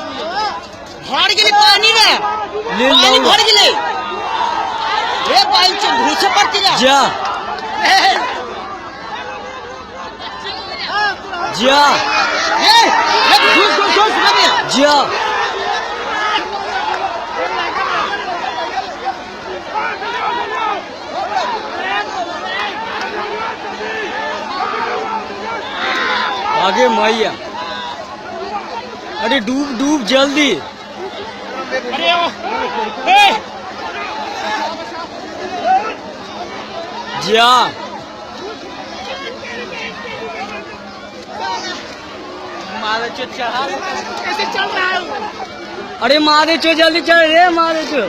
भर गेली पानी रे पानी भर गेली रे बाईचे घुसे पड़ती जा जा जा आगे मैया अरे डूब डूब जल्दी जा कैसे चल रहा है? अरे मारे चो जल्दी चल रे मारे चो